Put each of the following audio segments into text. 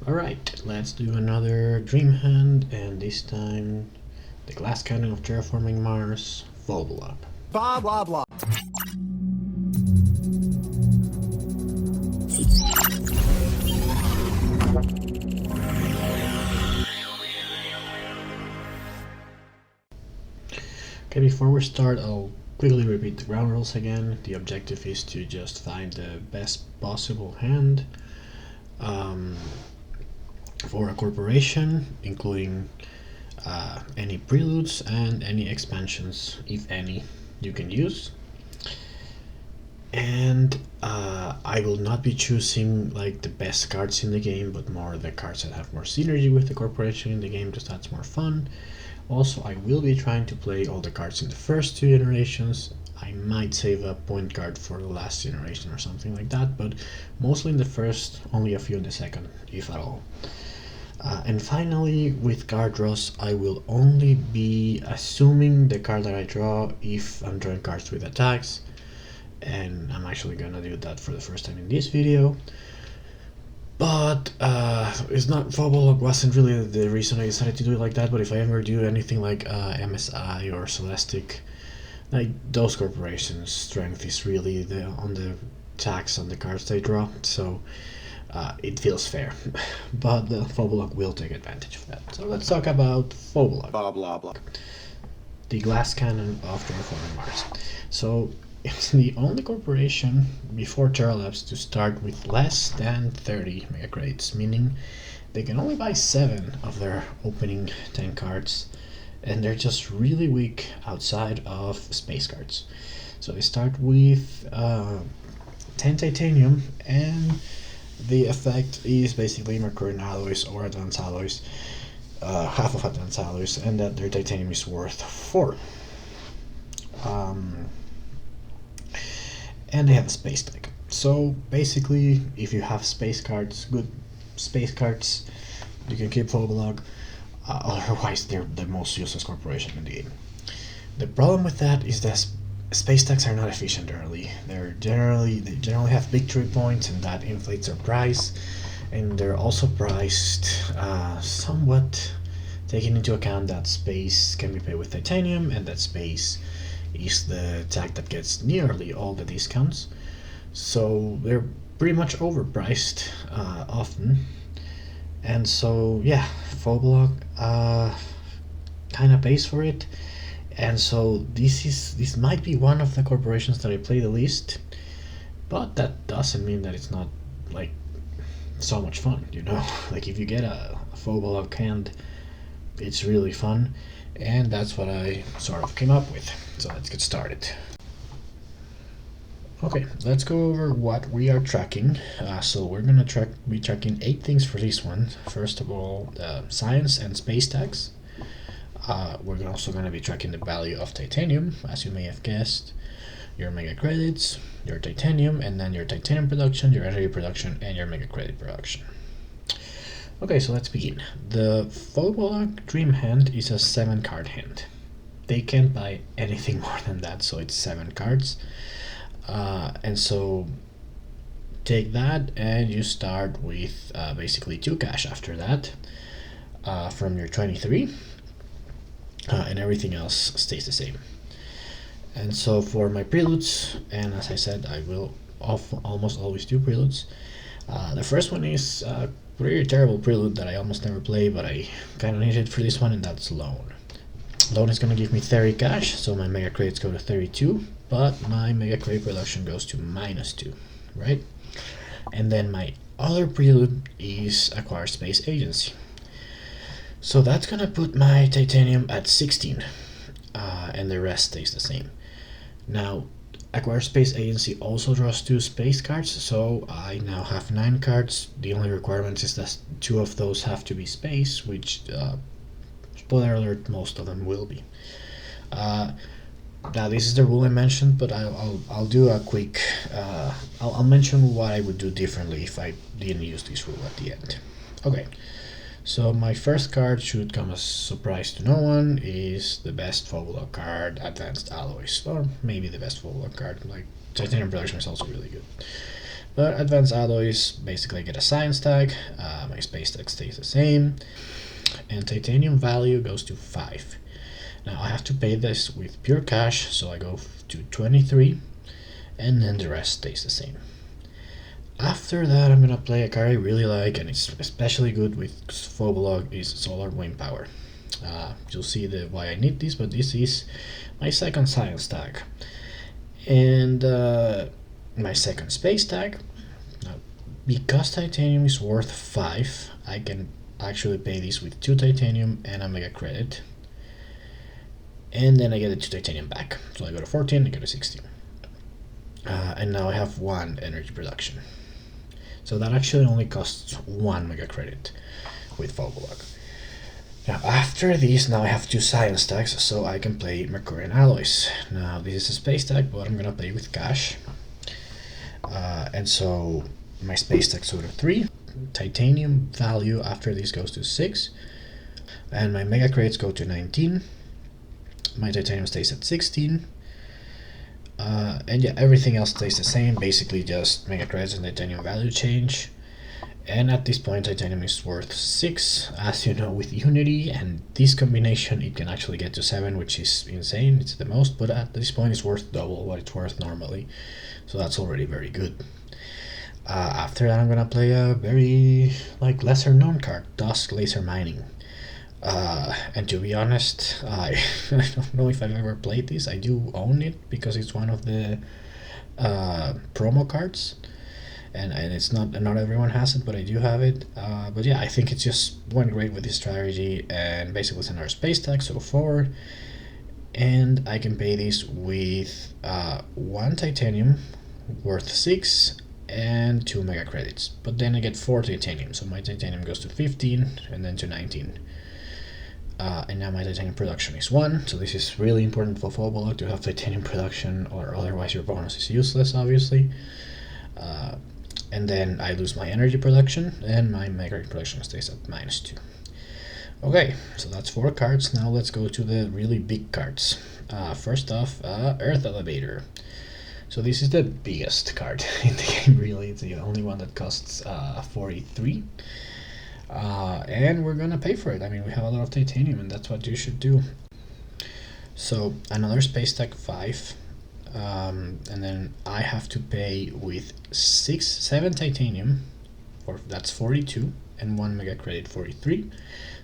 Alright, let's do another Dreamhand, and this time the Glass Cannon of Terraforming Mars, Phobolog. Blah blah blah. Okay, before we start, I'll quickly repeat the ground rules again. The objective is to just find the best possible hand for a corporation, including any preludes and any expansions, if any, you can use. And I will not be choosing like the best cards in the game, but more the cards that have more synergy with the corporation in the game, because that's more fun. Also, I will be trying to play all the cards in the first two generations. I might save a point card for the last generation or something like that, but mostly in the first, only a few in the second, if at all. And finally, with card draws, I will only be assuming the card that I draw if I'm drawing cards with attacks, and I'm actually gonna do that for the first time in this video. But it's not, Phobolog wasn't really the reason I decided to do it like that, but if I ever do anything like MSI or Celestic, like those corporations' strength is really on the tax on the cards they draw, so it feels fair. But the Phobolog will take advantage of that. So let's talk about Phobolog. Blah blah blah. The Glass Cannon of Terraforming Mars. So it's the only corporation before Terra Labs to start with less than 30 mega credits, meaning they can only buy 7 of their opening 10 cards, and they're just really weak outside of space cards. So they start with 10 titanium, and the effect is basically Mercurian alloys or advanced alloys, half of advanced alloys, and that their titanium is worth 4. And they have a space deck. So basically, if you have space cards, good space cards, you can keep Phobolog. Otherwise, they're the most useless corporation in the game. The problem with that is that space decks are not efficient early. They generally have victory points, and that inflates their price. And they're also priced somewhat taking into account that space can be paid with titanium, and that space is the tag that gets nearly all the discounts. So they're pretty much overpriced often. And so yeah, Phobolog kind of pays for it. And so this might be one of the corporations that I play the least, but that doesn't mean that it's not like so much fun, you know. Like if you get a Phobolog hand, it's really fun, and that's what I sort of came up with. So let's get started. Okay, let's go over what we are tracking. So we're gonna be tracking 8 things for this one. First of all, science and space tags. We're also gonna be tracking the value of titanium, as you may have guessed, your mega credits, your titanium, and then your titanium production, your energy production, and your mega credit production. Okay, so let's begin. The Phobolog Dreamhand is a 7 card hand. They can't buy anything more than that, so it's 7 cards. And so take that, and you start with basically 2 cash after that from your 23, and everything else stays the same. And so for my preludes, and as I said, I will almost always do preludes. The first one is a pretty terrible prelude that I almost never play, but I kind of need it for this one, and that's Loan. Loan is going to give me 30 cash, so my mega credits go to 32, but my mega credit production goes to -2, right? And then my other prelude is Acquire Space Agency. So that's going to put my titanium at 16, and the rest stays the same. Now, Acquire Space Agency also draws 2 space cards, so I now have 9 cards. The only requirement is that 2 of those have to be space, which spoiler alert, most of them will be. Now this is the rule I mentioned, but I'll do a quick. I'll mention what I would do differently if I didn't use this rule at the end. Okay, so my first card should come as a surprise to no one. Is the best Phobolog card, Advanced Alloys, or maybe the best Phobolog card. Like titanium production is also really good. But advanced alloys, basically I get a science tag, my space tag stays the same, and titanium value goes to 5. Now I have to pay this with pure cash, so I go to 23, and then the rest stays the same. After that, I'm gonna play a card I really like, and it's especially good with Phobolog, is Solar Wind Power. You'll see why I need this, but this is my second science tag. And my second space tag. Now, because titanium is worth 5, I can actually pay this with 2 titanium and a mega credit. And then I get the 2 titanium back. So I go to 14, I go to 16. And now I have 1 energy production. So that actually only costs 1 mega credit with Phobolog. Now after these, now I have 2 science tags, so I can play Mercurian alloys. Now this is a space tag, but I'm gonna play with cash. And so my space tags go to 3. Titanium value after this goes to 6. And my mega credits go to 19. My titanium stays at 16. And yeah, everything else stays the same, basically just mega credits and titanium value change. And at this point, titanium is worth 6, as you know, with Unity, and this combination it can actually get to 7, which is insane, it's the most, but at this point it's worth double what it's worth normally, so that's already very good. After that, I'm gonna play a very lesser known card, Dusk Laser Mining. And to be honest, I don't know if I've ever played this. I do own it because it's one of the promo cards, and it's not everyone has it, but I do have it. But yeah, I think it's just went great with this strategy, and basically it's another space tag, so 4, and I can pay this with 1 titanium worth 6 and 2 mega credits, but then I get 4 titanium, so my titanium goes to 15 and then to 19. And now my titanium production is 1, so this is really important for Phobolog to have titanium production, or otherwise your bonus is useless, obviously. And then I lose my energy production, and my mega production stays at -2. Okay, so that's 4 cards. Now let's go to the really big cards. First off, Earth Elevator. So this is the biggest card in the game, really. It's the only one that costs 43. And we're gonna pay for it. I mean, we have a lot of titanium, and that's what you should do. So another space tag 5, and then I have to pay with 7 titanium, or that's 42, and 1 mega credit 43.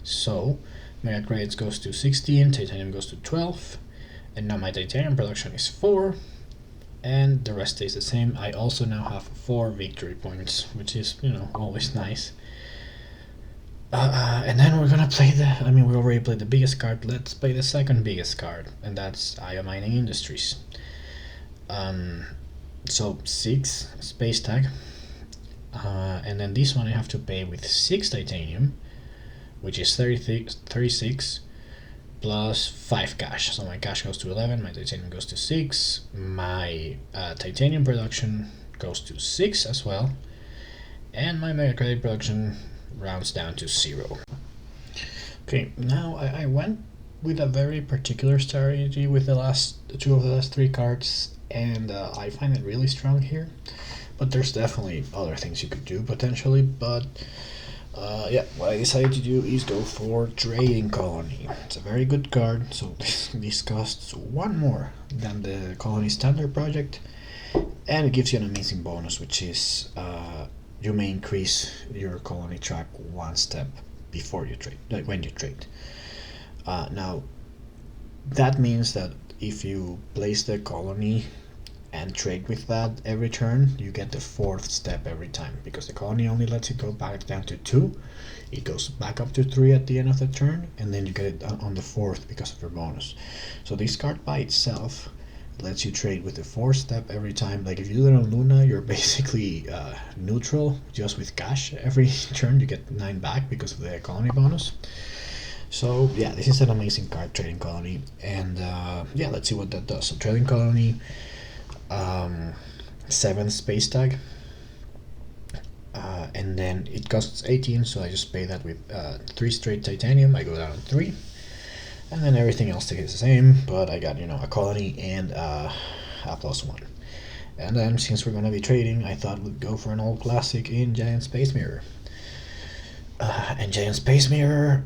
So mega credits goes to 16, titanium goes to 12, and now my titanium production is 4, and the rest stays the same. I also now have 4 victory points, which is, always nice. And then we're gonna play we already played the biggest card. Let's play the second biggest card, and that's IO Mining Industries. So 6 space tag, and then this one I have to pay with 6 titanium, which is 36 plus 5 cash. So my cash goes to 11, my titanium goes to 6, my titanium production goes to 6 as well, and my mega credit production rounds down to 0. Okay, now I went with a very particular strategy with the last 3 cards, and I find it really strong here, but there's definitely other things you could do potentially. But yeah, what I decided to do is go for Trading Colony. It's a very good card, so this costs 1 more than the Colony standard project, and it gives you an amazing bonus, which is you may increase your colony track 1 step before you trade, when you trade. Now, that means that if you place the colony and trade with that every turn, you get the 4th step every time, because the colony only lets it go back down to 2. It goes back up to 3 at the end of the turn, and then you get it on the 4th because of your bonus. So this card by itself lets you trade with the 4th step every time. Like if you do it on Luna, you're basically neutral just with cash. Every turn you get 9 back because of the colony bonus. So yeah, this is an amazing card, Trading Colony, and yeah, let's see what that does. So Trading Colony, 7 space tag, and then it costs 18, so I just pay that with 3 straight titanium. I go down 3, and then everything else stays the same, but I got a colony and a +1. And then, since we're gonna be trading, I thought we'd go for an old classic in Giant Space Mirror. And Giant Space Mirror,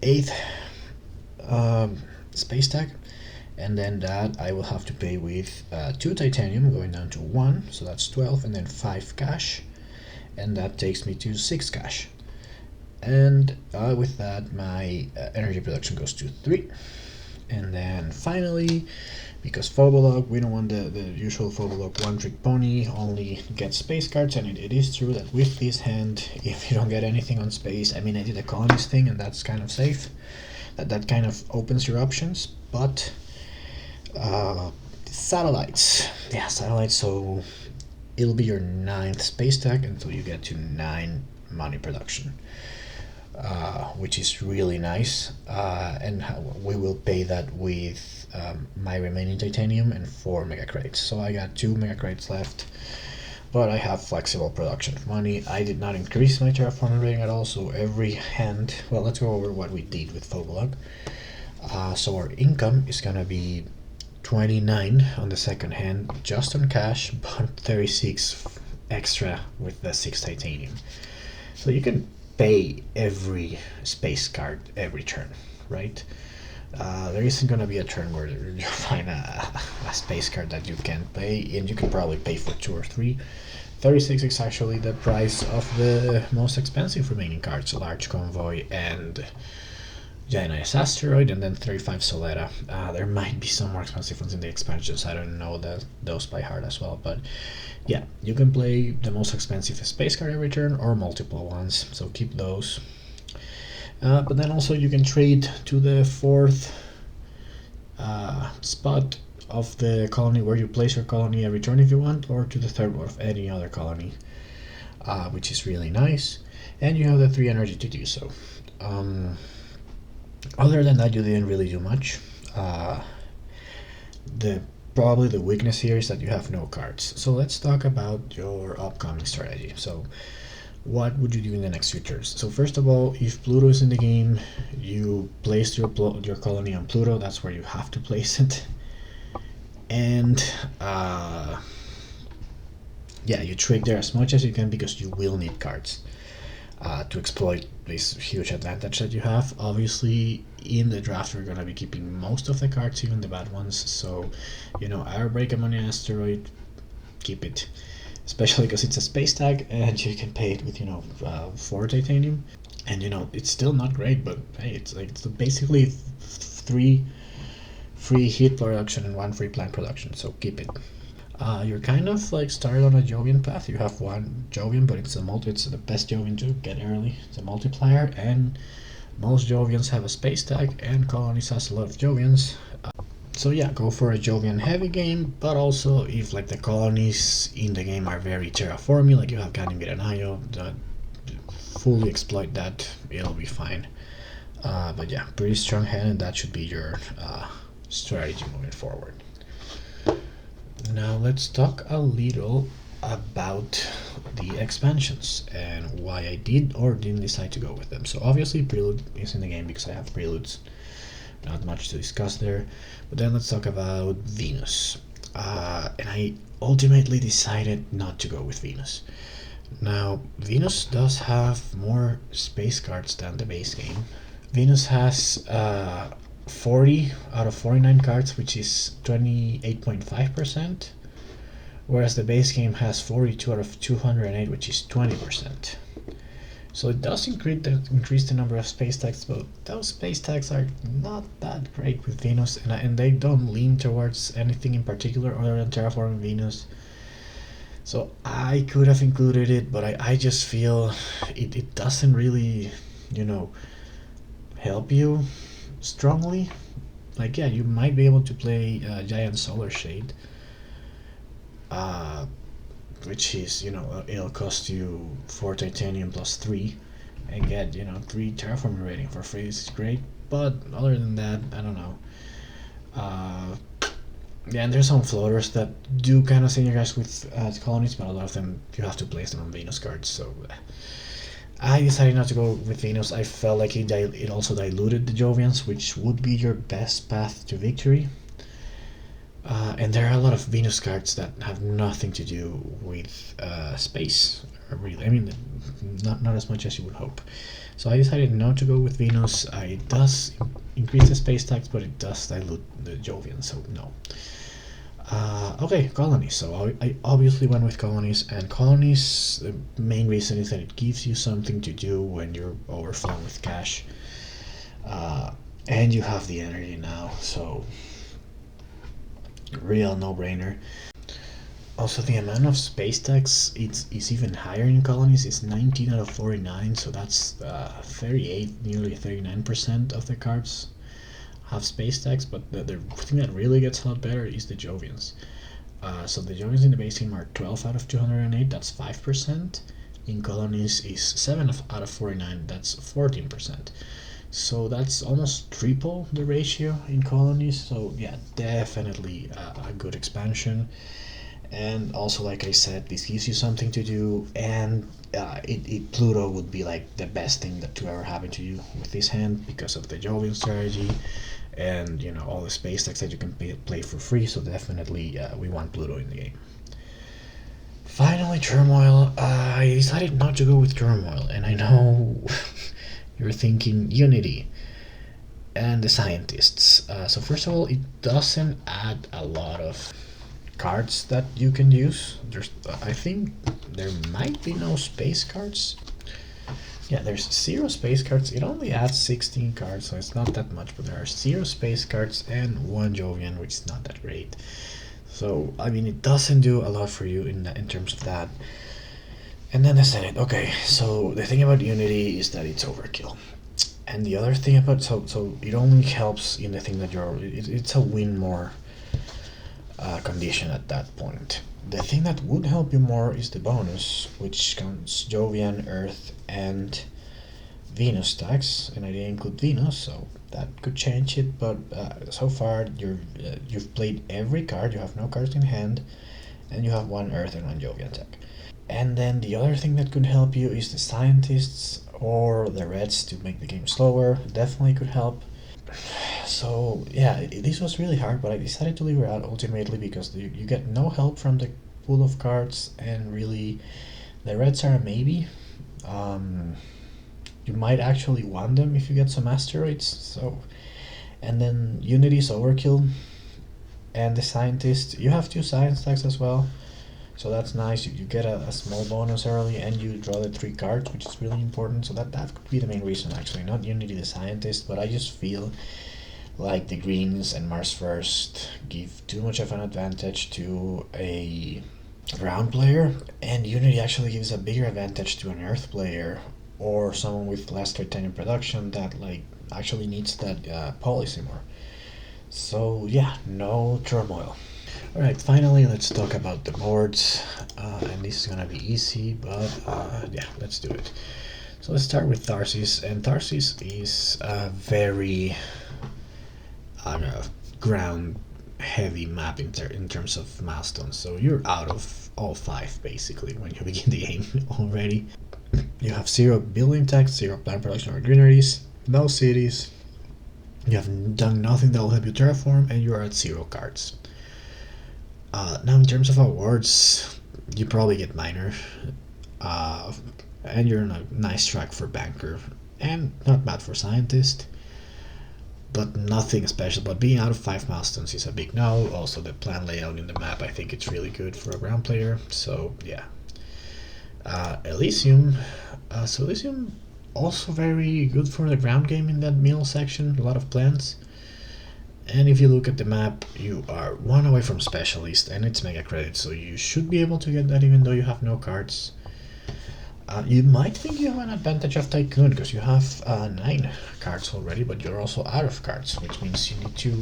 8th space tag, and then that I will have to pay with 2 titanium going down to 1, so that's 12, and then 5 cash, and that takes me to 6 cash. And with that, my energy production goes to 3. And then finally, because Phobolog, we don't want the usual Phobolog one-trick pony, only get space cards, and it is true that with this hand, if you don't get anything on space, I mean, I did a Colonies thing, and that's kind of safe. That kind of opens your options, but satellites. Yeah, satellites, so it'll be your 9th space tag until you get to 9 money production. Which is really nice, and we will pay that with my remaining titanium and 4 mega crates. So I got 2 mega crates left, but I have flexible production of money. I did not increase my terraforming rating at all, so every hand, well, let's go over what we did with Phobolog. So our income is gonna be 29 on the second hand, just on cash, but 36 extra with the 6 titanium. So you can pay every space card every turn, right? There isn't going to be a turn where you find a space card that you can't pay, and you can probably pay for 2 or 3. 36 is actually the price of the most expensive remaining cards, Large Convoy and Giant Ice Asteroid, and then 35 Solera. There might be some more expensive ones in the expansions, I don't know those by heart as well, but yeah, you can play the most expensive space card every turn or multiple ones, so keep those. But then also you can trade to the 4th spot of the colony where you place your colony every turn if you want, or to the 3rd one of any other colony, which is really nice, and you have the 3 energy to do so. Other than that, you didn't really do much. Probably the weakness here is that you have no cards. So let's talk about your upcoming strategy. So what would you do in the next few turns? So first of all, if Pluto is in the game, you place your colony on Pluto. That's where you have to place it. And yeah, you trick there as much as you can because you will need cards to exploit this huge advantage that you have. Obviously, in the draft, we're going to be keeping most of the cards, even the bad ones. So, Airbreak Ammonia Asteroid, keep it. Especially because it's a space tag and you can pay it with, 4 titanium. And, it's still not great, but hey, it's basically 3 free heat production and 1 free plant production, so keep it. You're kind of like started on a Jovian path. You have 1 Jovian, but it's the best Jovian to get early. It's a multiplier, and most Jovians have a space tag, and Colonies has a lot of Jovians. So yeah, go for a Jovian heavy game, but also if like the colonies in the game are very terraforming, like you have Ganymede and Io, fully exploit that, it'll be fine. But yeah, pretty strong hand, and that should be your strategy moving forward. Now let's talk a little about the expansions and why I did or didn't decide to go with them. So obviously Prelude is in the game because I have Preludes. Not much to discuss there. But then let's talk about Venus. And I ultimately decided not to go with Venus. Now, Venus does have more space cards than the base game. Venus has 40 out of 49 cards, which is 28.5%, whereas the base game has 42 out of 208, which is 20%. So it does increase the number of space tags, but those space tags are not that great with Venus, and they don't lean towards anything in particular other than terraforming Venus. So I could have included it, but I just feel it doesn't really, help you strongly. Like, yeah, you might be able to play Giant Solar Shade, which is, it'll cost you 4 titanium plus 3 and get, 3 terraforming rating for free. It's great, but other than that, I don't know. Yeah, and there's some floaters that do kind of synergize with colonies, but a lot of them you have to place them on Venus cards. So I decided not to go with Venus. I felt like it also diluted the Jovians, which would be your best path to victory. And there are a lot of Venus cards that have nothing to do with space. Really, I mean, not as much as you would hope. So I decided not to go with Venus. It does increase the space tax, but it does dilute the Jovian, so no. Okay, Colonies. So I obviously went with Colonies, and Colonies, the main reason is that it gives you something to do when you're overflowing with cash. And you have the energy now, so real no-brainer. Also, the amount of space tax is even higher in Colonies. It's 19 out of 49, so that's 38, nearly 39% of the cards have space tax. But the thing that really gets a lot better is the Jovians. So the Jovians in the base game are 12 out of 208, that's 5%. In Colonies is 7 out of 49, that's 14%. So that's almost triple the ratio in Colonies. So yeah, definitely a good expansion. And also, like I said, this gives you something to do, and Pluto would be like the best thing to ever happen to you with this hand because of the Jovian strategy, and all the space decks that you can play for free. So definitely, we want Pluto in the game. Finally, Turmoil. I decided not to go with Turmoil, and I know you're thinking Unity and the Scientists. So first of all, it doesn't add a lot of cards that you can use. I think there might be no space cards. Yeah, there's 0 space cards. It only adds 16 cards, so it's not that much, but there are 0 space cards and 1 Jovian, which is not that great. So I mean, it doesn't do a lot for you in terms of that. And then the Senate. Okay, so the thing about Unity is that it's overkill. And the other thing about so it only helps in the thing that it's a win more condition at that point. The thing that would help you more is the bonus, which counts Jovian, Earth, and Venus tax, and I didn't include Venus, so that could change it. But so far, you've played every card. You have no cards in hand, and you have 1 Earth and 1 Jovian tech. And then the other thing that could help you is the Scientists or the Reds to make the game slower. Definitely could help. So yeah, this was really hard, but I decided to leave it out ultimately because you get no help from the pool of cards, and really the Reds are a maybe. You might actually want them if you get some asteroids. So, and then Unity's overkill, and the Scientist, you have 2 science stacks as well, so that's nice. You get a small bonus early, and you draw the 3 cards, which is really important. So that could be the main reason, actually, not Unity the Scientist, but I just feel like the greens and Mars First give too much of an advantage to a ground player, and Unity actually gives a bigger advantage to an Earth player or someone with less titanium production that actually needs that policy more. So yeah, no Turmoil. Alright, finally let's talk about the boards, and this is gonna be easy, but yeah, let's do it. So let's start with Tharsis, and Tharsis is a very ground heavy map in terms of milestones, so you're out of all 5 basically when you begin the game already. You have 0 building tax, 0 plant production or greeneries, no cities, you have done nothing that will help you terraform, and you are at 0 cards. Now in terms of awards, you probably get minor, and you're in a nice track for banker, and not bad for scientist, but nothing special. But being out of 5 milestones is a big no. Also the plan layout in the map, I think it's really good for a ground player, so yeah. Elysium, so Elysium also very good for the ground game in that middle section, a lot of plants. And if you look at the map, you are 1 away from Specialist, and it's mega credit, so you should be able to get that even though you have no cards. You might think you have an advantage of Tycoon because you have 9 cards already, but you're also out of cards, which means you need to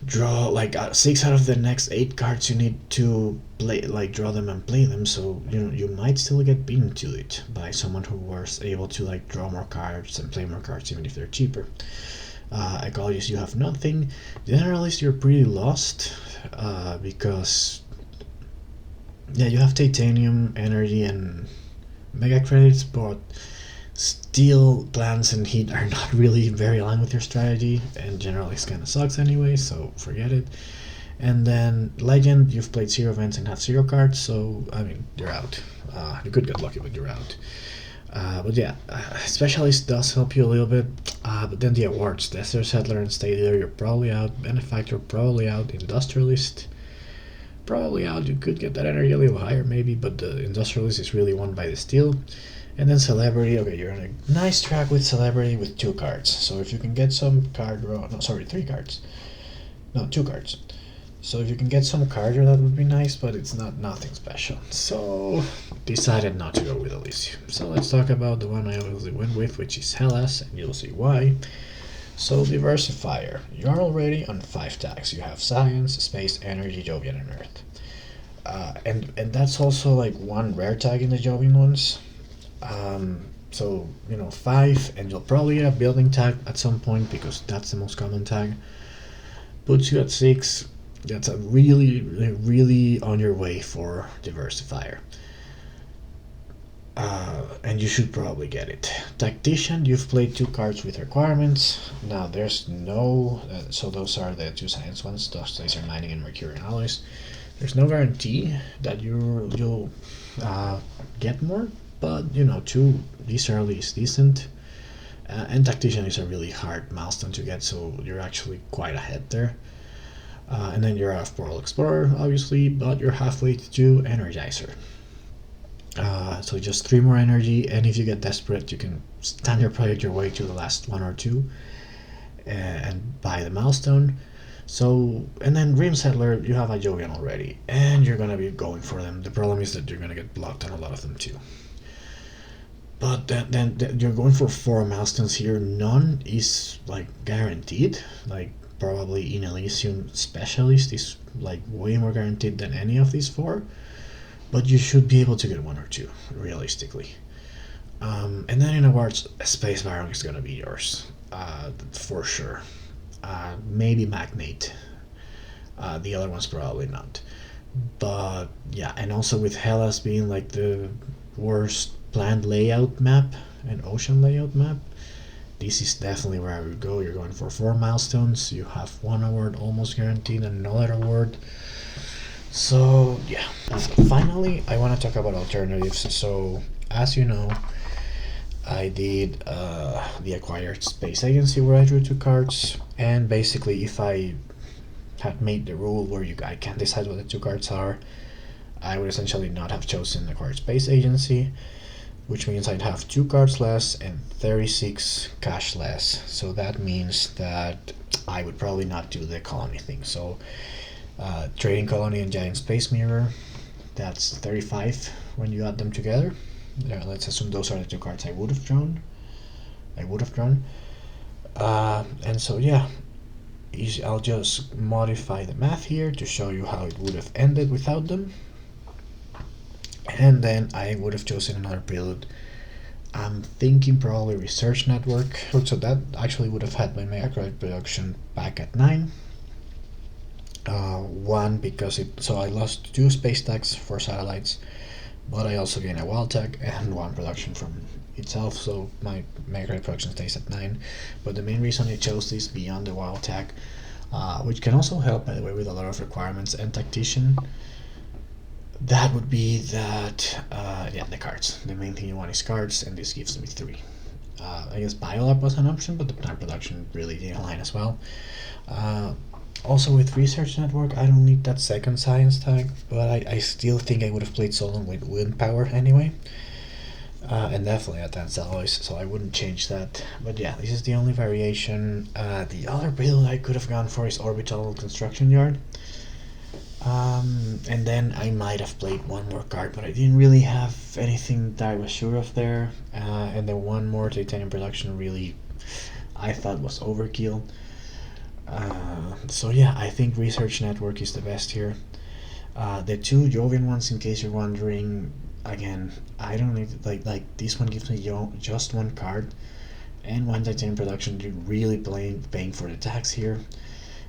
draw 6 out of the next 8 cards. You need to play, draw them and play them, so you might still get beaten to it by someone who was able to draw more cards and play more cards even if they're cheaper. Ecologists, you have nothing. Generalists, you're pretty lost because yeah, you have titanium, energy, and mega credits, but Steel, glance, and heat are not really very aligned with your strategy, and generally it kind of sucks anyway, so forget it. And then legend, you've played 0 events and have 0 cards, so I mean you're out. You could get lucky, but you're out. But yeah, specialist does help you a little bit. But then the awards, Desert Settler and State Leader, you're probably out. Benefactor, probably out. Industrialist, probably out. You could get that energy a little higher maybe, but the Industrialist is really won by the steel. And then Celebrity, okay, you're on a nice track with Celebrity with 2 cards. So if you can get some card draw, no, sorry, 3 cards. No, 2 cards. So if you can get some card draw, that would be nice, but it's nothing special. So decided not to go with Elysium. So let's talk about the one I obviously went with, which is Hellas, and you'll see why. So Diversifier, you're already on 5 tags. You have Science, Space, Energy, Jovian, and Earth. And that's also like 1 rare tag in the Jovian ones. So 5, and you'll probably get a building tag at some point because that's the most common tag. Puts you at 6. That's a really on your way for Diversifier. And you should probably get it. Tactician, you've played 2 cards with requirements. Now there's no, so those are the 2 science ones, Dust Laser Mining and Mercurian Alloys. There's no guarantee that you'll get more, but 2 this early is decent. And Tactician is a really hard milestone to get, so you're actually quite ahead there. And then you're off Portal Explorer, obviously, but you're halfway to Energizer. So just 3 more energy, and if you get desperate, you can standard project your way to the last 1 or 2 and buy the milestone. So, and then Dream Settler, you have a Jovian already, and you're gonna be going for them. The problem is that you're gonna get blocked on a lot of them too. But then you're going for 4 milestones here. None is like guaranteed. Like probably in Elysium Specialist is like way more guaranteed than any of these 4. But you should be able to get 1 or 2, realistically. And then in awards, Space Baron is gonna be yours, for sure. Maybe Magnate. The other ones probably not. But yeah, and also with Hellas being like the worst planned layout map and ocean layout map, this is definitely where I would go. You're going for 4 milestones. You have 1 award almost guaranteed, and another award. So yeah, finally I want to talk about alternatives. So as you know, I did the Acquired Space Agency where I drew 2 cards, and basically if I had made the rule where I can't decide what the 2 cards are, I would essentially not have chosen Acquired Space Agency, which means I'd have 2 cards less and 36 cash less. So that means that I would probably not do the colony thing. So Trading Colony and Giant Space Mirror, that's 35 when you add them together. Let's assume those are the 2 cards I would have drawn. And so yeah, I'll just modify the math here to show you how it would have ended without them. And then I would have chosen another prelude. I'm thinking probably Research Network. So that actually would have had my Mega Credit production back at 9. 1 because so I lost 2 space tags for satellites, but I also gained a wild tag and 1 production from itself, so my Mega Credit production stays at 9. But the main reason I chose this beyond the wild tag, which can also help by the way with a lot of requirements and tactician, that would be that yeah, the cards. The main thing you want is cards, and this gives me 3. I guess Biolab was an option, but the plant production really didn't align as well. Also with Research Network, I don't need that second science tag, but I still think I would have played Solon with wind power anyway. And definitely advanced alloys, so I wouldn't change that. But yeah, this is the only variation. The other build I could have gone for is Orbital Construction Yard. And then I might have played 1 more card, but I didn't really have anything that I was sure of there. And the 1 more Titanium production really I thought was overkill. So yeah, I think Research Network is the best here. The 2 Jovian ones, in case you're wondering, again, I don't need like this one gives me just 1 card and 1 Titanium production. You're really paying for the tax here.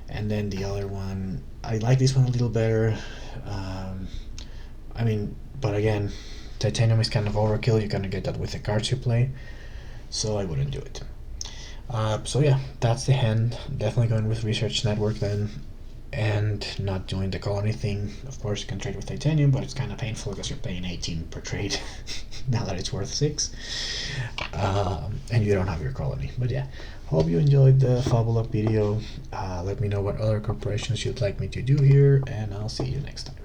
And then the other one, I like this one a little better. I mean, but again, Titanium is kind of overkill. You're gonna get that with the cards you play. so I wouldn't do it. So yeah, that's the hand. Definitely going with Research Network then, and not doing the colony thing. Of course, you can trade with titanium, but it's kind of painful because you're paying 18 per trade now that it's worth 6, and you don't have your colony. But yeah, hope you enjoyed the Phobolog video. Let me know what other corporations you'd like me to do here, and I'll see you next time.